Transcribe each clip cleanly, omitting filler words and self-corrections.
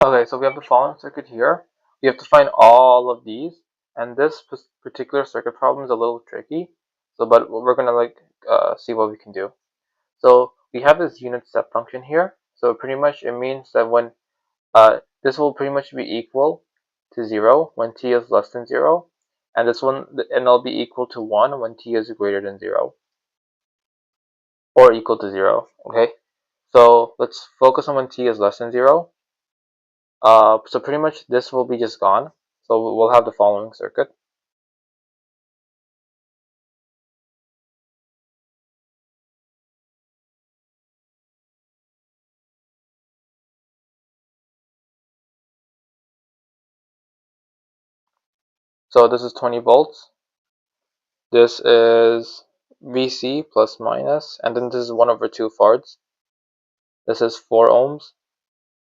Okay, so we have the following circuit here. We have to find all of these, and this particular circuit problem is a little tricky. So, but we're gonna see what we can do. So we have this unit step function here. So pretty much it means that when this will pretty much be equal to 0 when t is less than 0, and this one and it'll be equal to 1 when t is greater than 0 or equal to 0. Okay, so let's focus on when t is less than 0. So pretty much this will be just gone. So we'll have the following circuit. So this is 20 volts. This is VC plus minus, and then this is 1 over 2 fards. This is 4 ohms.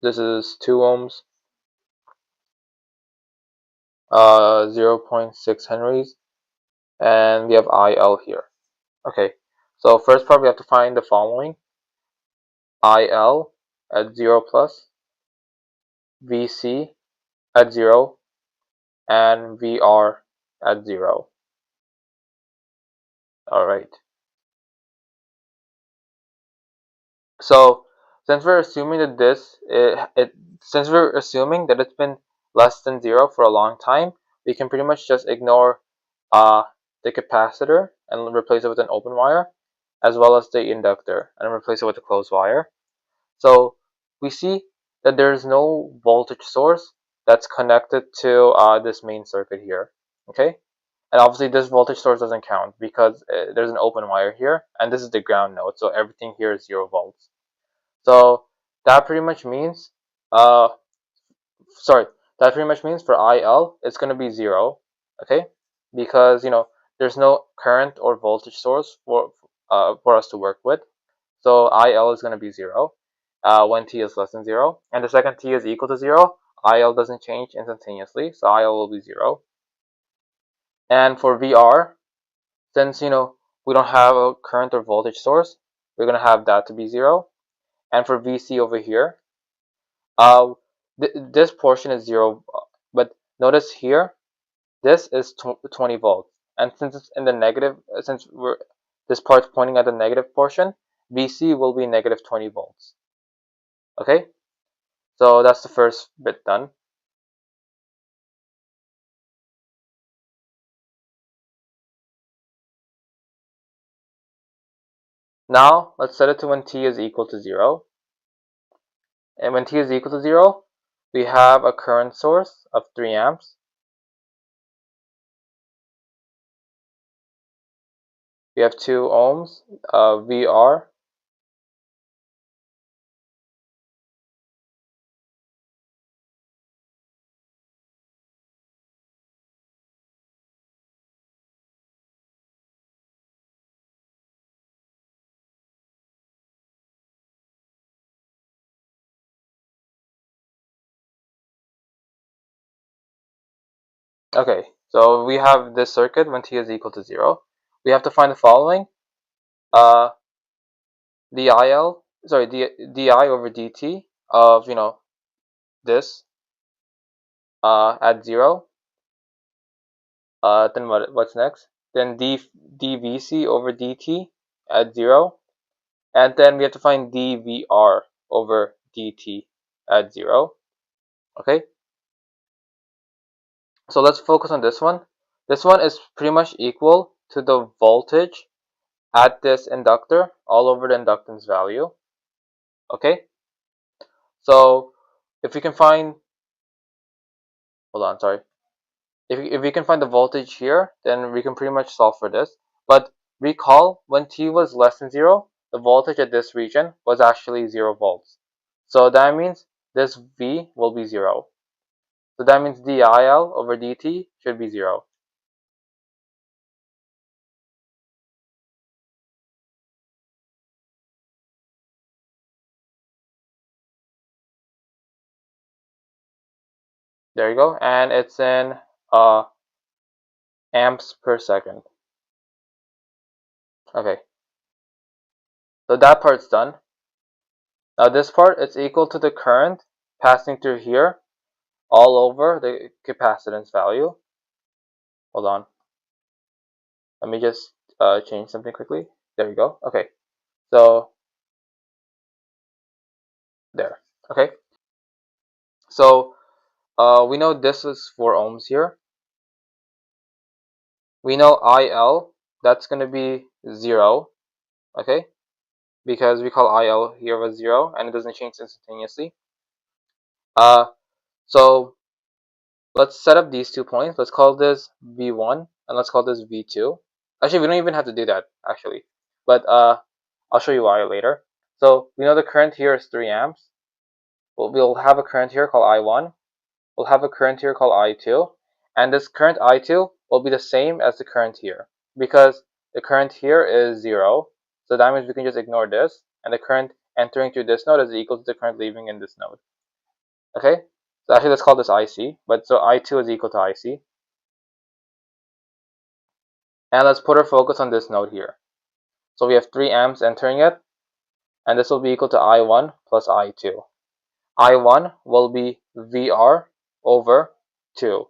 This is 2 ohms. 0.6 henries, and we have IL here. Okay, so first part we have to find the following: IL at 0 plus, VC at 0, and VR at 0. Alright, so since we're assuming that since we're assuming that it's been less than 0 for a long time, we can pretty much just ignore uh, the capacitor and replace it with an open wire, as well as the inductor and replace it with a closed wire. So we see that there's no voltage source that's connected to this main circuit here. Okay, and obviously this voltage source doesn't count because there's an open wire here, and this is the ground node, so everything here is 0 volts. So that pretty much means, uh, sorry, that pretty much means for IL it's going to be 0. Okay, because there's no current or voltage source for us to work with. So IL is going to be 0 when t is less than 0. And the second t is equal to 0, IL doesn't change instantaneously, so IL will be 0. And for VR, since we don't have a current or voltage source, we're going to have that to be 0. And for VC over here, uh, this portion is 0, but notice here, this is 20 volts. And since it's in the negative, since this part's pointing at the negative portion, VC will be negative 20 volts. Okay, so that's the first bit done. Now let's set it to when t is equal to 0. And when t is equal to 0, we have a current source of 3 amps. We have 2 ohms of VR. Okay, so we have this circuit when t is equal to 0. We have to find the following: uh, di over dt of this at 0. Then what's next? Then dvc over dt at 0, and then we have to find dvr over dt at 0. Okay, so let's focus on this one. This one is pretty much equal to the voltage at this inductor all over the inductance value. Okay, so if we can find, hold on, sorry. If we can find the voltage here, then we can pretty much solve for this. But recall, when t was less than 0, the voltage at this region was actually 0 volts. So that means this V will be 0. So that means dIL over dt should be 0. There you go. And it's in amps per second. Okay, so that part's done. Now this part, it's equal to the current passing through here all over the capacitance value. Hold on. Let me just change something quickly. There we go. Okay. So there. Okay. So we know this is 4 ohms here. We know IL, that's going to be 0. Okay. Because we call IL here was 0 and it doesn't change instantaneously. So let's set up these 2 points. Let's call this V1 and let's call this V2. Actually, we don't even have to do that actually, but I'll show you why later. So we know the current here is 3 amps. We'll have a current here called I1. We'll have a current here called I2, and this current I2 will be the same as the current here because the current here is 0. So that means we can just ignore this, and the current entering through this node is equal to the current leaving in this node. Okay, so actually let's call this IC, but so I2 is equal to IC. And let's put our focus on this node here. So we have 3 amps entering it, and this will be equal to I1 plus I2. I1 will be VR over 2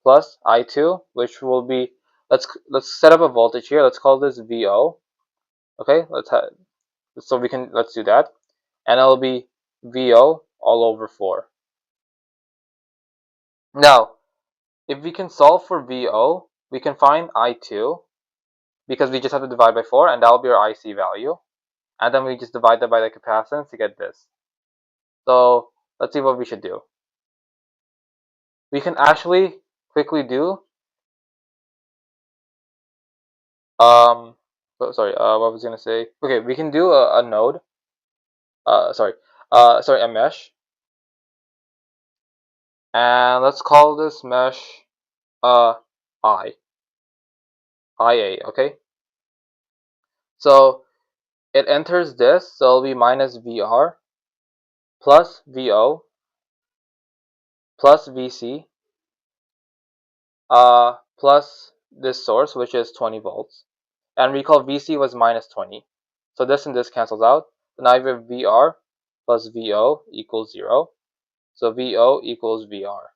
plus I2, which will be, let's set up a voltage here. Let's call this VO. Okay, let's do that, and it'll be VO all over 4. Now, if we can solve for VO, we can find I2 because we just have to divide by 4, and that will be our IC value. And then we just divide that by the capacitance to get this. So let's see what we should do. We can actually quickly do sorry, what was I gonna say? Okay, we can do a node. Sorry, a mesh, and let's call this mesh uh IA. Okay, so it enters this, so it'll be minus VR plus VO plus VC plus this source, which is 20 volts. And recall VC was minus 20. So this and this cancels out. So now you have VR plus VO equals 0. So VO equals VR.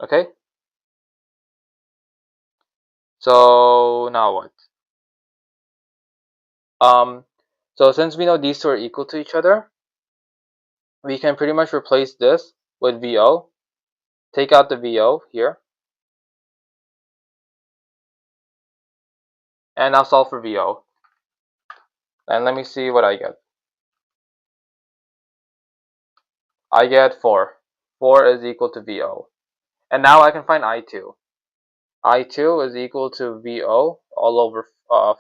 Okay? So now what? So since we know these two are equal to each other, we can pretty much replace this with VO. Take out the VO here. And now solve for VO. And let me see what I get. I get 4. 4 is equal to VO. And now I can find I2. I2 is equal to VO all over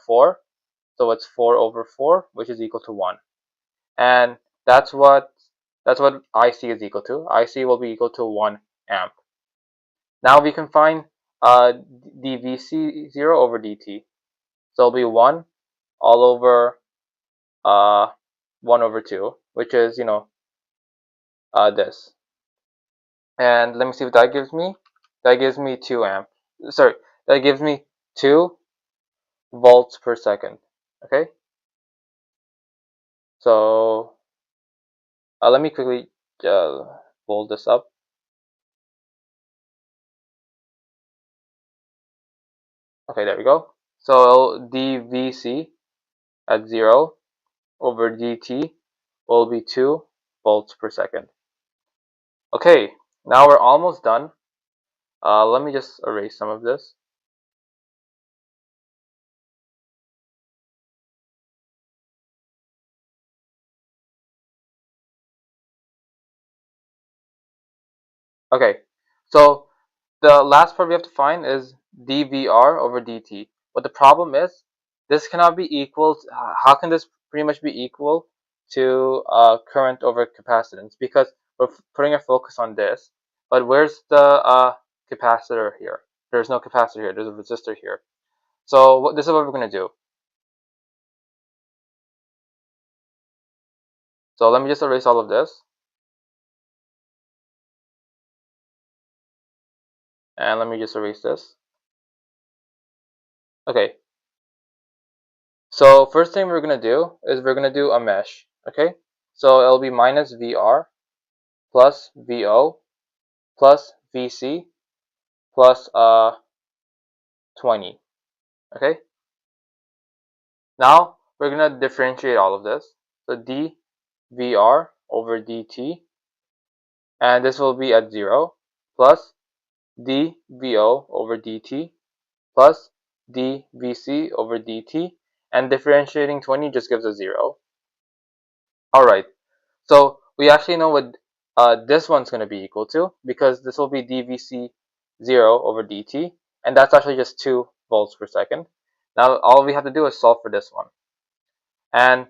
4. So it's 4 over 4, which is equal to 1. And that's what IC is equal to. IC will be equal to 1 amp. Now we can find dVC 0 over dt. So it'll be 1 all over 1 over 2, which is, this. And let me see what that gives me. That gives me 2 amp. Sorry, that gives me 2 volts per second. Okay? So let me quickly fold this up. Okay, there we go. So dVC at 0 over dt will be 2 volts per second. Okay, now we're almost done. Let me just erase some of this. Okay, so the last part we have to find is dVR over dt. But the problem is, this cannot be equal. How can this pretty much be equal to current over capacitance? Because we're putting our focus on this. But where's the capacitor here? There's no capacitor here. There's a resistor here. So this is what we're going to do. So let me just erase all of this. And let me just erase this. Okay. So first thing we're going to do is we're going to do a mesh. Okay. So it'll be minus VR plus VO plus VC plus 20. Okay, now we're gonna differentiate all of this. So dVr over dt, and this will be at 0, plus dVo over dt plus dVc over dt, and differentiating 20 just gives us 0. Alright, so we actually know what this one's going to be equal to, because this will be dVc 0 over dt, and that's actually just 2 volts per second. Now all we have to do is solve for this one, and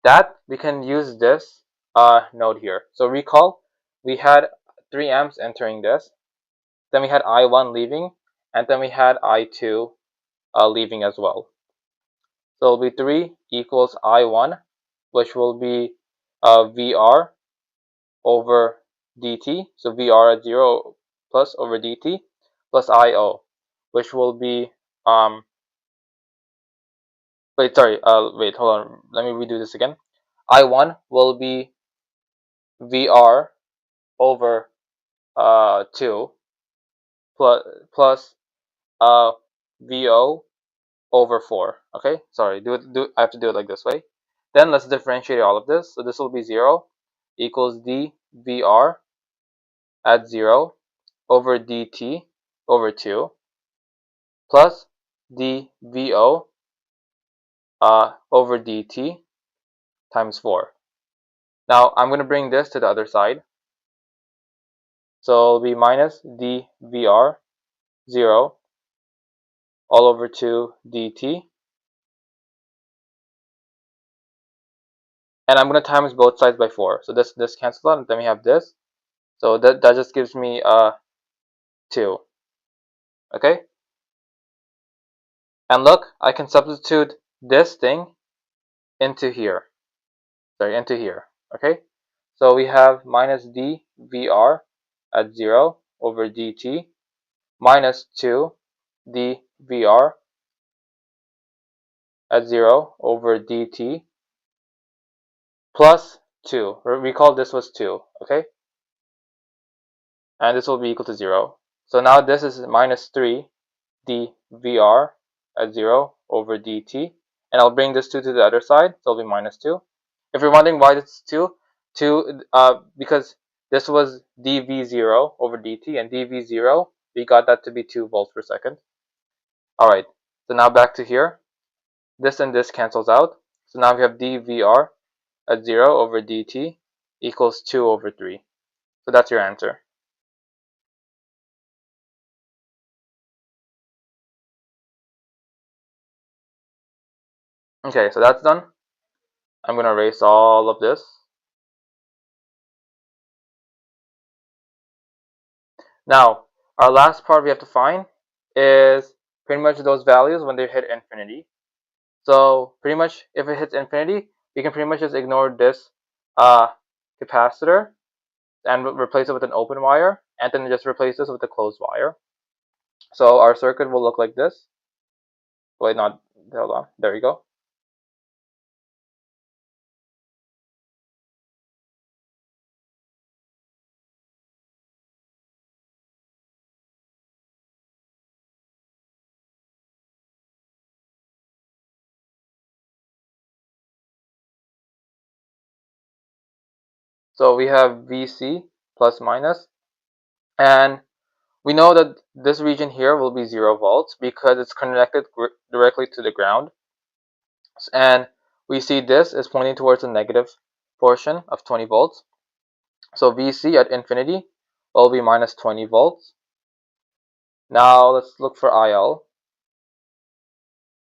that we can use this node here. So recall, we had 3 amps entering this, then we had I1 leaving, and then we had I2 leaving as well. So it'll be 3 equals I1, which will be VR over dt, so VR at 0 plus over dt, plus IO, which will be wait, hold on, let me redo this again. I1 will be VR over 2 plus VO over 4. Okay, sorry, I have to do it like this way. Then let's differentiate all of this. So this will be 0 equals dVR at 0 over dt over 2 plus dVO over dt times 4. Now I'm going to bring this to the other side. So it'll be minus dVR 0 all over 2 dt. And I'm going to times both sides by 4. So this cancels out, and then we have this. So that just gives me 2. Okay? And look, I can substitute this thing into here. Into here. Okay? So we have minus dVr at 0 over dt minus 2 dVr at 0 over dt plus 2. Recall this was 2. Okay? And this will be equal to 0. So now this is minus 3 dVr at 0 over dt, and I'll bring this 2 to the other side, so it'll be minus 2. If you're wondering why this is 2, because this was dv0 over dt, and dv0, we got that to be 2 volts per second. Alright, so now back to here. This and this cancels out, so now we have dVr at 0 over dt equals 2 over 3. So that's your answer. Okay, so that's done. I'm going to erase all of this. Now, our last part we have to find is pretty much those values when they hit infinity. So pretty much if it hits infinity, we can pretty much just ignore this capacitor and replace it with an open wire, and then just replace this with a closed wire. So our circuit will look like this. Wait, not, hold on, there you go. So we have VC plus minus, and we know that this region here will be 0 volts because it's connected directly to the ground, and we see this is pointing towards the negative portion of 20 volts. So VC at infinity will be minus 20 volts. Now let's look for IL.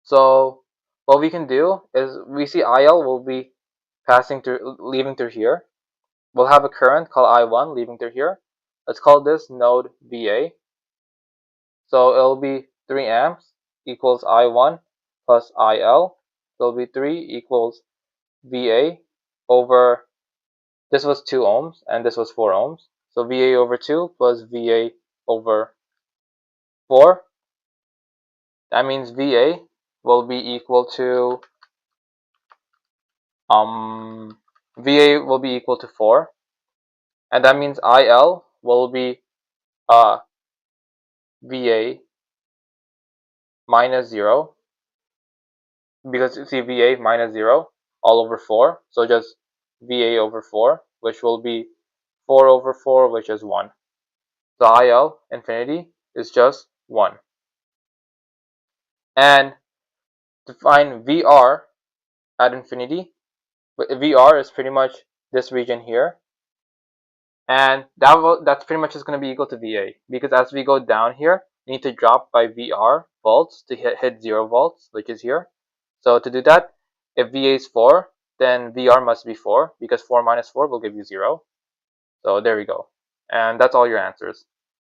So what we can do is we see IL will be leaving through here. We'll have a current called I1 leaving through here. Let's call this node VA. So it'll be 3 amps equals I1 plus IL. So it'll be 3 equals VA over, this was 2 ohms and this was 4 ohms. So VA over 2 plus VA over 4. That means VA will be equal to 4. and that means IL will be VA minus 0, because you see VA minus 0 all over 4, so just VA over 4, which will be 4 over 4, which is 1. So IL infinity is just 1. And to find VR at infinity, VR is pretty much this region here, and that's pretty much just going to be equal to VA, because as we go down here, we need to drop by VR volts to hit 0 volts, which is here. So to do that, if VA is 4, then VR must be 4, because 4 minus 4 will give you 0. So there we go. And that's all your answers.